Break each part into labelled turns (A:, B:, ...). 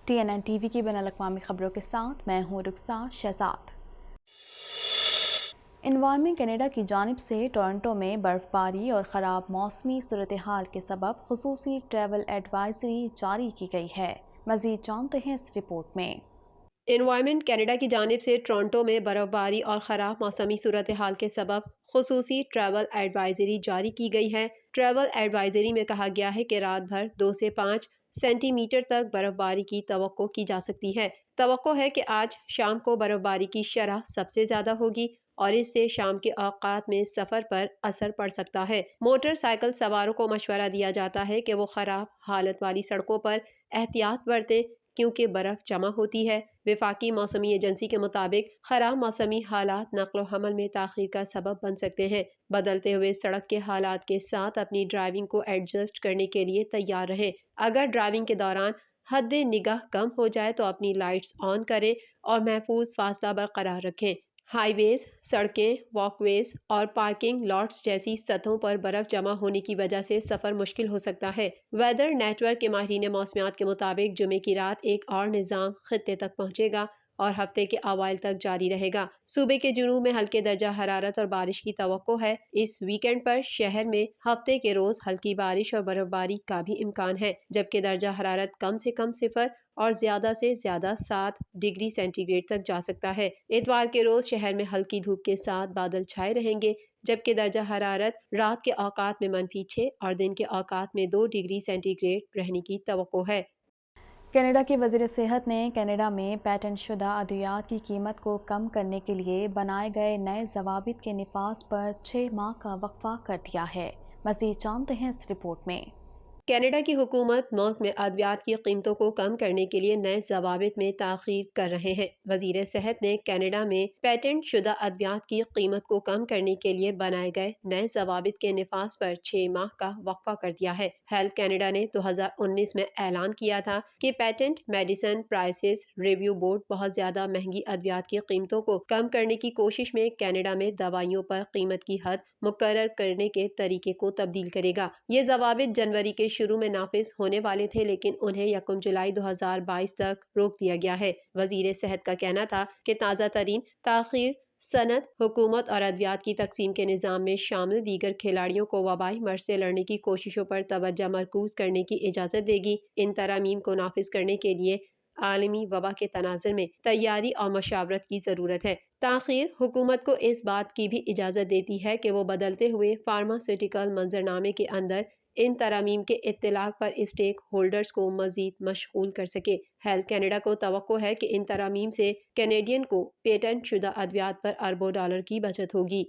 A: TNN TV کی بین الاقوامی خبروں کے ساتھ میں ہوں رخسا شہزاد۔ انوائرمنٹ کینیڈا کی جانب سے ٹورنٹو میں برف باری اور خراب موسمی صورتحال کے سبب خصوصی ٹریول ایڈوائزری جاری کی گئی ہے۔ مزید جانتے ہیں اس رپورٹ میں۔
B: انوائرمنٹ کینیڈا کی جانب سے ٹورنٹو میں برف باری اور خراب موسمی صورتحال کے سبب خصوصی ٹریول ایڈوائزری جاری کی گئی ہے۔ ٹریول ایڈوائزری میں کہا گیا ہے کہ رات بھر 2 سے 5 سینٹی میٹر تک برف باری کی توقع کی جا سکتی ہے۔ توقع ہے کہ آج شام کو برف باری کی شرح سب سے زیادہ ہوگی اور اس سے شام کے اوقات میں سفر پر اثر پڑ سکتا ہے۔ موٹر سائیکل سواروں کو مشورہ دیا جاتا ہے کہ وہ خراب حالت والی سڑکوں پر احتیاط برتیں کیونکہ برف جمع ہوتی ہے۔ وفاقی موسمی ایجنسی کے مطابق خراب موسمی حالات نقل و حمل میں تاخیر کا سبب بن سکتے ہیں۔ بدلتے ہوئے سڑک کے حالات کے ساتھ اپنی ڈرائیونگ کو ایڈجسٹ کرنے کے لیے تیار رہیں۔ اگر ڈرائیونگ کے دوران حد نگاہ کم ہو جائے تو اپنی لائٹس آن کریں اور محفوظ فاصلہ برقرار رکھیں۔ ہائی ویز، سڑکیں، واک ویز اور پارکنگ لاٹس جیسی سطحوں پر برف جمع ہونے کی وجہ سے سفر مشکل ہو سکتا ہے۔ ویدر نیٹ ورک کے ماہرین موسمیات کے مطابق جمعے کی رات ایک اور نظام خطے تک پہنچے گا اور ہفتے کے اوائل تک جاری رہے گا۔ صوبے کے جنوب میں ہلکے درجہ حرارت اور بارش کی توقع ہے۔ اس ویکینڈ پر شہر میں ہفتے کے روز ہلکی بارش اور برف باری کا بھی امکان ہے، جبکہ درجہ حرارت کم سے کم 0 اور زیادہ سے زیادہ 7 ڈگری سینٹی گریڈ تک جا سکتا ہے۔ اتوار کے روز شہر میں ہلکی دھوپ کے ساتھ بادل چھائے رہیں گے، جبکہ درجہ حرارت رات کے اوقات میں -6 اور دن کے اوقات میں 2 ڈگری سینٹی گریڈ رہنے کی توقع ہے۔
A: کینیڈا کے وزیر صحت نے کینیڈا میں پیٹنٹ شدہ ادویات کی قیمت کو کم کرنے کے لیے بنائے گئے نئے ضوابط کے نفاذ پر 6 ماہ کا وقفہ کر دیا ہے۔ مزید جانتے ہیں اس رپورٹ میں۔
B: کینیڈا کی حکومت ملک میں ادویات کی قیمتوں کو کم کرنے کے لیے نئے ضوابط میں تاخیر کر رہے ہیں۔ وزیر صحت نے کینیڈا میں پیٹنٹ شدہ ادویات کی قیمت کو کم کرنے کے لیے بنائے گئے نئے ضوابط کے نفاذ پر 6 ماہ کا وقفہ کر دیا ہے۔ ہیلتھ کینیڈا نے 2019 میں اعلان کیا تھا کہ patent medicine prices review board بہت زیادہ مہنگی ادویات کی قیمتوں کو کم کرنے کی کوشش میں کینیڈا میں دوائیوں پر قیمت کی حد مقرر کرنے کے طریقے کو تبدیل کرے گا۔ یہ ضوابط جنوری کے شروع میں نافذ ہونے والے تھے، لیکن انہیں 1 جولائی 2022 تک روک دیا گیا ہے۔ وزیر صحت کا کہنا تھا کہ تازہ ترین تاخیر صنعت، حکومت اور ادویات کی تقسیم کے نظام میں شامل دیگر کھلاڑیوں کو وبائی مرض سے لڑنے کی کوششوں پر توجہ مرکوز کرنے کی اجازت دے گی۔ ان ترامیم کو نافذ کرنے کے لیے عالمی وبا کے تناظر میں تیاری اور مشاورت کی ضرورت ہے۔ تاخیر حکومت کو اس بات کی بھی اجازت دیتی ہے کہ وہ بدلتے ہوئے فارماسیوٹیکل منظرنامے کے اندر ان ترامیم کے اطلاق پر اسٹیک ہولڈرز کو مزید مشغول کر سکے۔ ہیلتھ کینیڈا کو توقع ہے کہ ان ترامیم سے کینیڈین کو پیٹنٹ شدہ ادویات پر اربوں ڈالر کی بچت ہوگی۔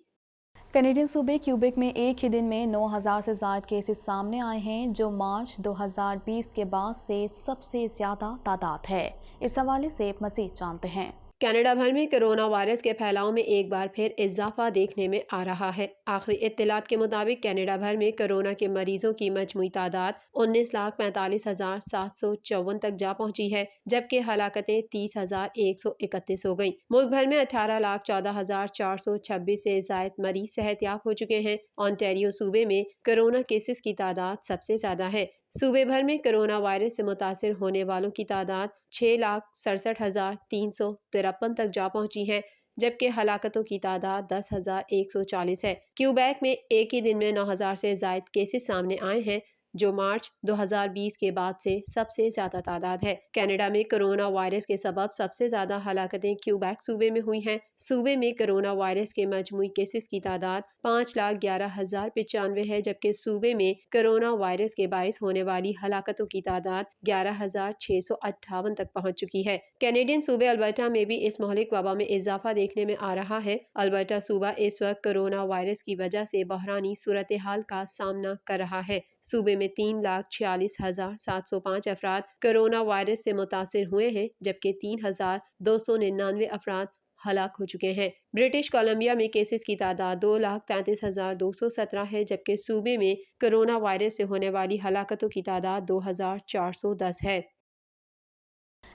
A: کینیڈین صوبے کیوبیک میں ایک ہی دن میں 9,000 سے زائد کیسز سامنے آئے ہیں، جو مارچ 2020 کے بعد سے سب سے زیادہ تعداد ہے۔ اس حوالے سے مزید جانتے ہیں۔
B: کینیڈا بھر میں کرونا وائرس کے پھیلاؤ میں ایک بار پھر اضافہ دیکھنے میں آ رہا ہے۔ آخری اطلاعات کے مطابق کینیڈا بھر میں کرونا کے مریضوں کی مجموعی تعداد 19,45,754 تک جا پہنچی ہے، جبکہ ہلاکتیں 30,131 ہو گئیں۔ ملک بھر میں 18,14,426 سے زائد مریض صحت یاب ہو چکے ہیں۔ اونٹاریو صوبے میں کرونا کیسز کی تعداد سب سے زیادہ ہے۔ صوبے بھر میں کرونا وائرس سے متاثر ہونے والوں کی تعداد 6,67,353 تک جا پہنچی ہے، جبکہ ہلاکتوں کی تعداد 10,140 ہے۔ کیوبیک میں ایک ہی دن میں 9,000 سے زائد کیسز سامنے آئے ہیں، جو مارچ 2020 کے بعد سے سب سے زیادہ تعداد ہے۔ کینیڈا میں کرونا وائرس کے سبب سب سے زیادہ ہلاکتیں کیوبیک صوبے میں ہوئی ہیں۔ صوبے میں کرونا وائرس کے مجموعی کیسز کی تعداد 5,11,095 ہے، جبکہ صوبے میں کرونا وائرس کے باعث ہونے والی ہلاکتوں کی تعداد 11,658 تک پہنچ چکی ہے۔ کینیڈین صوبے البرٹا میں بھی اس مہلک وبا میں اضافہ دیکھنے میں آ رہا ہے۔ البرٹا صوبہ اس وقت کرونا وائرس کی وجہ سے بحرانی صورتحال کا سامنا کر رہا ہے۔ صوبے میں 3,46,705 افراد کرونا وائرس سے متاثر ہوئے ہیں، جبکہ 3,299 افراد ہلاک ہو چکے ہیں۔ برٹش کولمبیا میں کیسز کی تعداد 2,33,217 ہے، جبکہ صوبے میں کرونا وائرس سے ہونے والی ہلاکتوں کی تعداد 2,410 ہے۔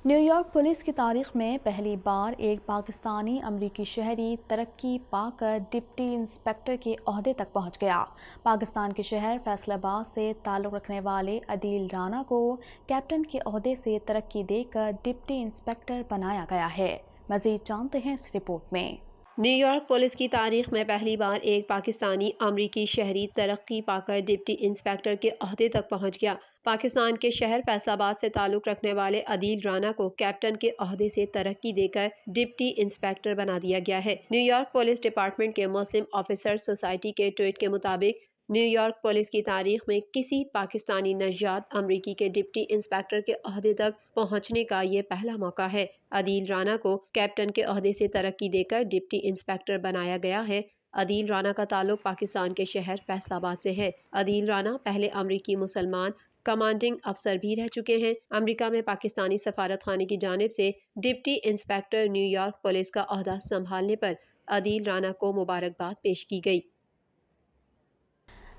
A: نیو یارک پولیس کی تاریخ میں پہلی بار ایک پاکستانی امریکی شہری ترقی پا کر ڈپٹی انسپکٹر کے عہدے تک پہنچ گیا۔ پاکستان کے شہر فیصل آباد سے تعلق رکھنے والے عدیل رانا کو کیپٹن کے عہدے سے ترقی دے کر ڈپٹی انسپکٹر بنایا گیا ہے۔ مزید جانتے ہیں اس رپورٹ میں۔
B: نیو یارک پولیس کی تاریخ میں پہلی بار ایک پاکستانی امریکی شہری ترقی پا کر ڈپٹی انسپکٹر کے عہدے تک پہنچ گیا۔ پاکستان کے شہر فیصل آباد سے تعلق رکھنے والے عدیل رانا کو کیپٹن کے عہدے سے ترقی دے کر ڈپٹی انسپکٹر بنا دیا گیا ہے۔ نیو یارک پولیس ڈپارٹمنٹ کے مسلم آفیسر سوسائٹی کے ٹویٹ کے مطابق نیو یارک پولیس کی تاریخ میں کسی پاکستانی نژاد امریکی کے ڈپٹی انسپکٹر کے عہدے تک پہنچنے کا یہ پہلا موقع ہے۔ عدیل رانا کو کیپٹن کے عہدے سے ترقی دے کر ڈپٹی انسپکٹر بنایا گیا ہے۔ عدیل رانا کا تعلق پاکستان کے شہر فیصل آباد سے ہے۔ عدیل رانا پہلے امریکی مسلمان کمانڈنگ افسر بھی رہ چکے ہیں۔ امریکہ میں پاکستانی سفارت خانے کی جانب سے deputy inspector new York police کا عہدہ سنبھالنے پر عدیل رانا کو مبارکباد پیش کی گئی۔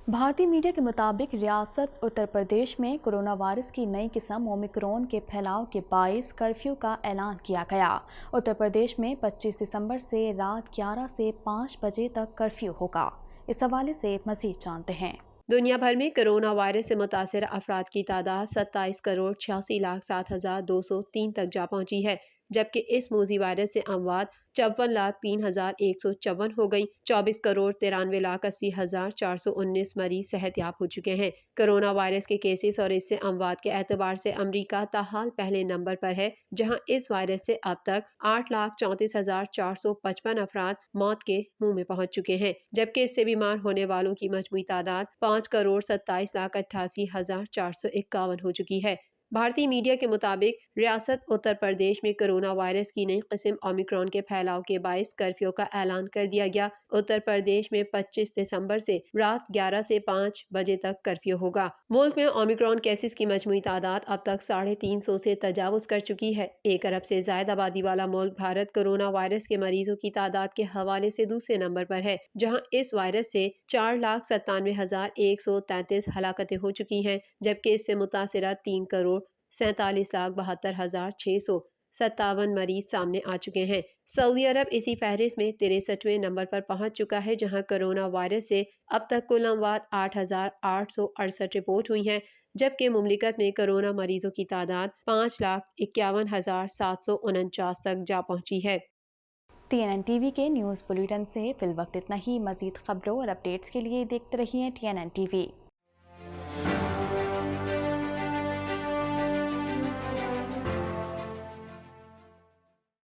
A: بھارتی میڈیا کے مطابق ریاست اتر پردیش میں کرونا وائرس کی نئی قسم اومیکرون کے پھیلاؤ کے باعث کرفیو کا اعلان کیا گیا۔ اتر پردیش میں 25 دسمبر سے رات 11 سے 5 بجے تک کرفیو ہوگا۔ اس حوالے سے مزید جانتے ہیں۔
B: دنیا بھر میں کرونا وائرس سے متاثرہ افراد کی تعداد 27,86,0203 تک جا پہنچی ہے، جبکہ اس موذی وائرس سے اموات 54,03,154 ہو گئیں۔ 24,93,80,419 مریض صحت یاب ہو چکے ہیں۔ کرونا وائرس کے کیسز اور اس سے اموات کے اعتبار سے امریکہ تاحال پہلے نمبر پر ہے، جہاں اس وائرس سے اب تک 8,34,455 افراد موت کے منہ میں پہنچ چکے ہیں، جبکہ اس سے بیمار ہونے والوں کی مجموعی تعداد 5,27,88,451 ہو چکی ہے۔ بھارتی میڈیا کے مطابق ریاست اتر پردیش میں کرونا وائرس کی نئی قسم اومیکرون کے پھیلاؤ کے باعث کرفیو کا اعلان کر دیا گیا۔ اتر پردیش میں 25 دسمبر سے رات 11 سے 5 بجے تک کرفیو ہوگا۔ ملک میں اومیکرون کیسز کی مجموعی تعداد اب تک 350 سے تجاوز کر چکی ہے۔ 1 ارب سے زائد آبادی والا ملک بھارت کرونا وائرس کے مریضوں کی تعداد کے حوالے سے دوسرے نمبر پر ہے، جہاں اس وائرس سے 4,97,133 ہلاکتیں ہو چکی ہیں، جبکہ اس سے متاثرہ 3,47,72,657 مریض سامنے آ چکے ہیں۔ سعودی عرب اسی فہرست میں 63ویں نمبر پر پہنچ چکا ہے، جہاں کرونا وائرس سے اب تک کل اموات 8,868 رپورٹ ہوئی ہیں، جبکہ مملکت میں کرونا مریضوں کی تعداد 5,51,749 تک جا پہنچی ہے۔
A: TNN ٹی وی کے نیوز بلیٹن سے فی الوقت اتنا ہی۔ مزید خبروں اور اپڈیٹس کے لیے دیکھتے رہیے TNN ٹی وی۔